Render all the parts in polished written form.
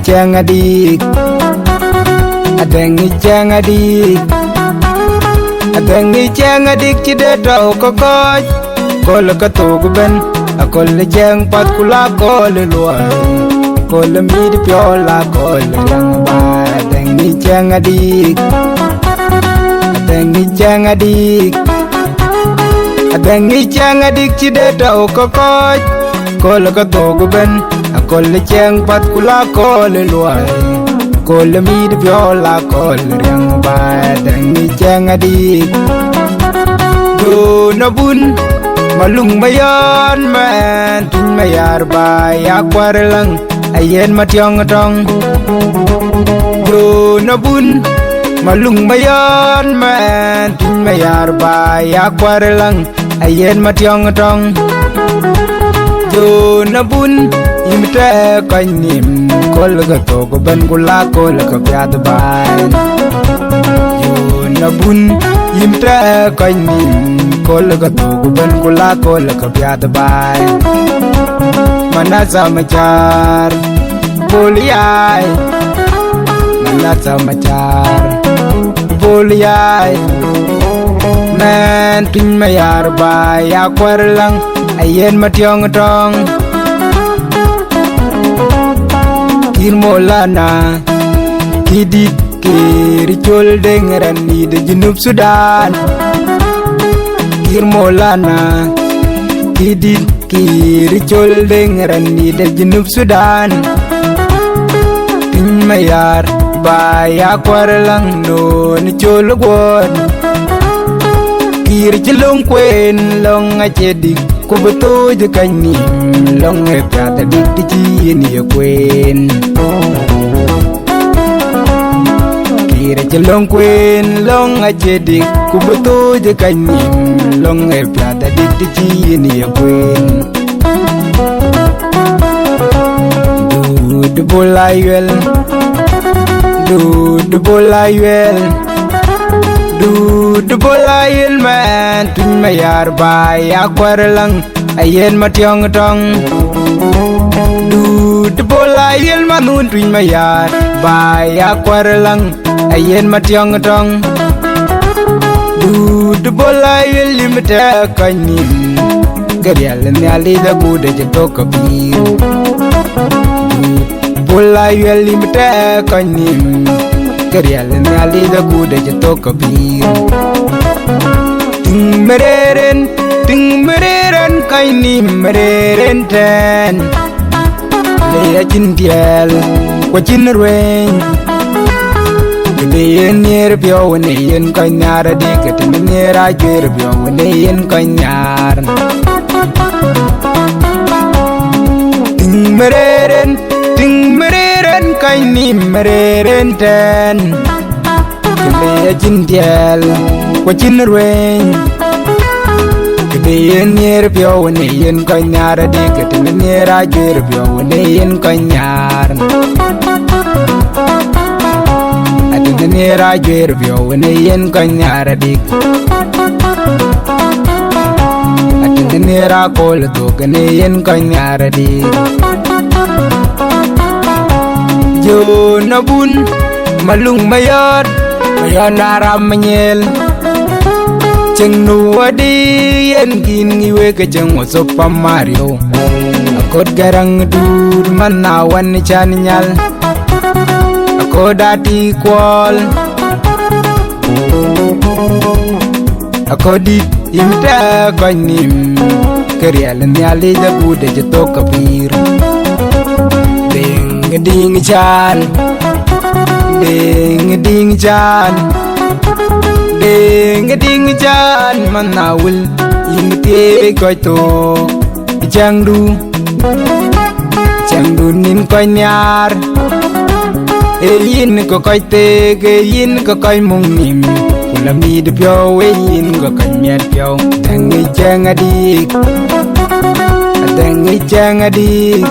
Chieng Adheeng Adheeng Chieng Adheeng Adheeng Chieng Adheeng chide tau kokoj kol ka to ben akol Chieng pat kula kol luai kol mi de piola kol yang ba Adheeng Chieng Adheeng Adheeng Chieng Adheeng Adheeng Chieng Adheeng chide tau kokoj kol ka to ben akol Chieng pat kula kol luai kol mi de piola kol yang ba Adheeng Chieng Adheeng do na bun malung bayan man tin mayar ba ya kwarlang ayen matyong tong do na bun malung bayan man tin mayar ba ya kwarlang ayen matyong tong do na bun imte kanim kol ga to ko ban kula kol ka pyad ban yo na bun imte kanim kol ga to ko ban kula kol ka pyad ban mana samachar boliyai mana samachar boliyai man tin mayar ba ya kwarlang ayen matyong tong Kirmolana kidit kiricol dengeran ni de Junub Sudan Kirmolana kidit kiricol dengeran ni de Junub Sudan Tin mayar baya kwarlang no ni chol gwon kiricilong kwen long achedik kubuto je kanim long e prata dik ti ni kwen kiricilong kwen long achedik kubuto je kanim long e prata dik ti ni kwen du bolayel du bolayel du bolayel man tin mayar ba ya kwarlang ayen matyong tong du bolayel manun tin mayar ba ya kwarlang ayen matyong tong du bolayel limta kanim garial nyali da gude je to kabir bolayel limta kanim Karial nyali da gude je to kabir ting mereren kaini mereren ten leya jindial ko jinrwen de yen yer bio ne yen kanyara de ket nera jer bio ne yen kanyar ting mereren kaini mereren ten leya jindial ko jinrwen de yen yer bio ne yen kanyara de ket nera jer bio ne yen kanyar adin nera jer bio ne yen kanyara de adin nera kol to ne yen kanyara de yo nabun malung mayat mayanara manyel Chieng nuwadi yen kin ngiwe ke jeng sopa Mario akod garang dur manawan chan nyal akod ati kwal akodi imta kanim kerial nyali da bude jeto kabir ding chan ding chan ding chan manawul imte koy to changdu nin koy nyar e yin ko koy te ge yin ko koy mung nim kulami de pyo we yin ko koy miet pyo dang Chieng Adheeng Adheeng Chieng Adheeng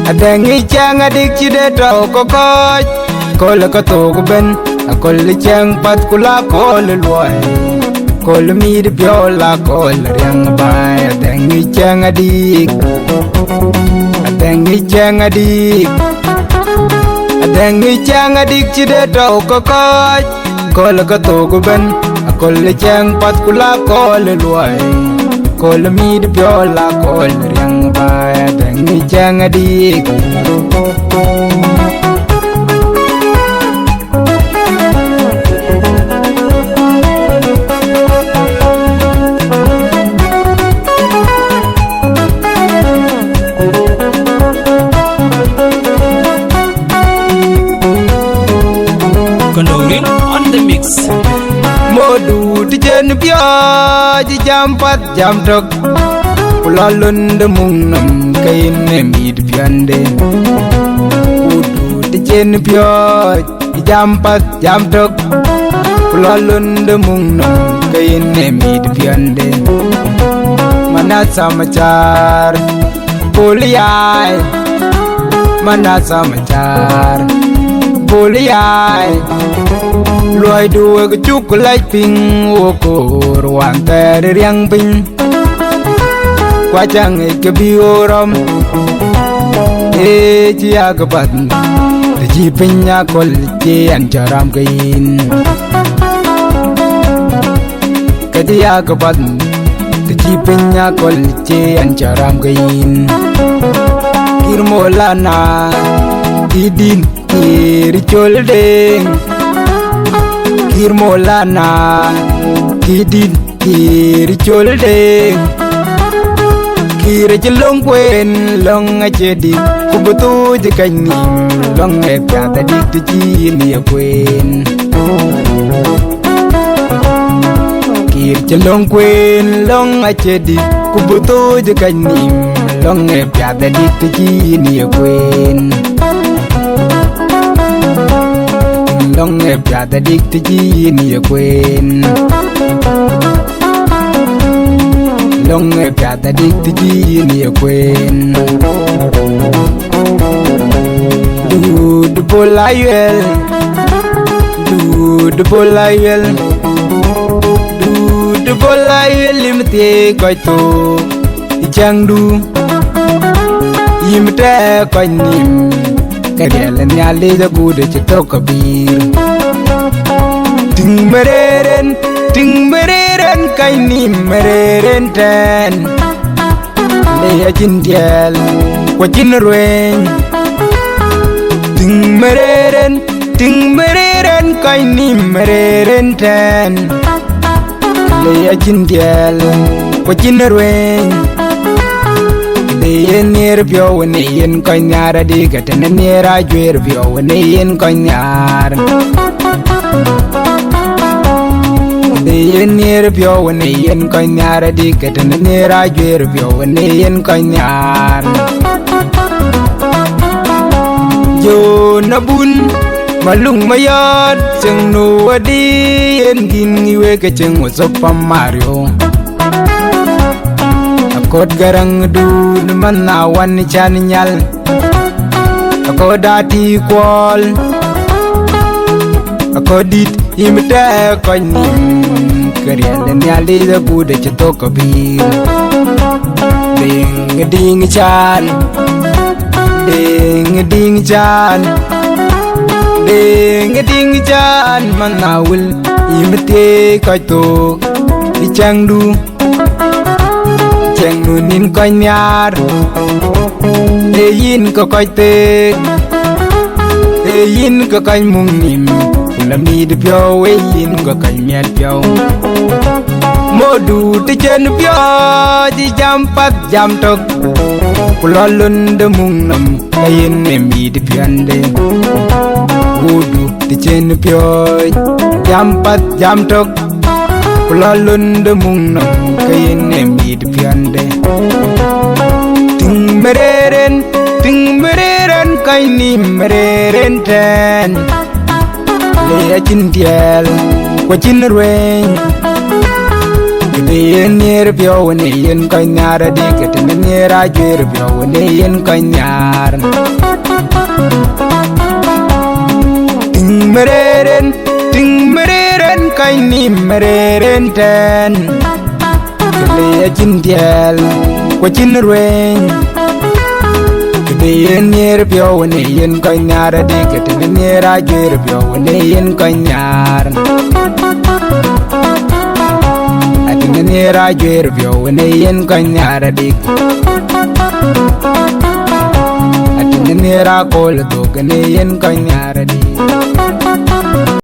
Adheeng Chieng Adheeng chide to ko koy kol ka to ben akol Chieng pat kula kol luai kol mi de piola kol riang bai Adheeng Chieng Adheeng Adheeng Chieng Adheeng Adheeng Ngic Chieng adik chide tau kokoj kol ka togu ben akol Chieng pat kula kol luai kol mid piola kol riang ba Adheeng Ngic Chieng adik Modu di jen pio di jam pat jam tok pulalun de mung nam kain mid piande Modu di jen pio di jam pat jam tok pulalun de mung nam kain mid piande Mana samachar boliyai Mana samachar boliyai Luai dua ke cuk lai ping ukur wan ter riang ping Wajang ke bioram chia ke bat ji pinya kol cian jaram kain Kadia ke bat ji pinya kol cian jaram kain Kirmolana didin kiri choldeng Kirmolana kidin kiri choldeng Kiri jelong kwen long ajedi kubutu jekanyim long epyata dik tijini ya kwen Kiri jelong kwen long ajedi kubutu jekanyim long epyata dik tijini ya kwen Long epyata dik tijini ya kwen Long epyata dik tijini ya kwen Du bolayel Du bolayel Du bolayel limte koito Chieng du Yimte koinim Kariela nyale da gude chito kabir Ting mereren kaini mereren ten Leya jindiel kwa jinrueng Ting mereren kaini mereren ten Leya jindiel kwa jinrueng Yen near pio when yen coignara digat and near I dwear pio when yen coignar Yen near pio when yen coignara digat and near I dwear pio when yen coignar Yo nabun malung mayad cheng no adi yen gin iwe ka cheng was up Mario Akod garang du mana wan chan nyal Akodati kwal Akodit imte konim Kariel nyali da bude chito kabir Ding chan Ding chan Ding chan manawul imte kaito Chieng du Chieng nunin coi nyar yin ko coi te yin ko coi mung nim la mi de pyo yin ko coi miat pyo Modu te chen pyo di jam pat jam tok kulolun de mung nam yin ne mi de pyande Modu te chen pyo jam pat jam tok kulolun de mung nam yin ne mi de pyande Ting mereren kaini mereren ten Leya jindiel kwa jinrueng Yen near pio when yen coignara digat and near I dwear pio when yen coignar Ting mereren kaini mereren ten Leya jindiel kwa jinrueng be yen near pure when yen coignara dick it in the near I get pure when yen coignar. I think the near I get pure when yen coignara dick. I think the near I call the dog and yen coignara dick.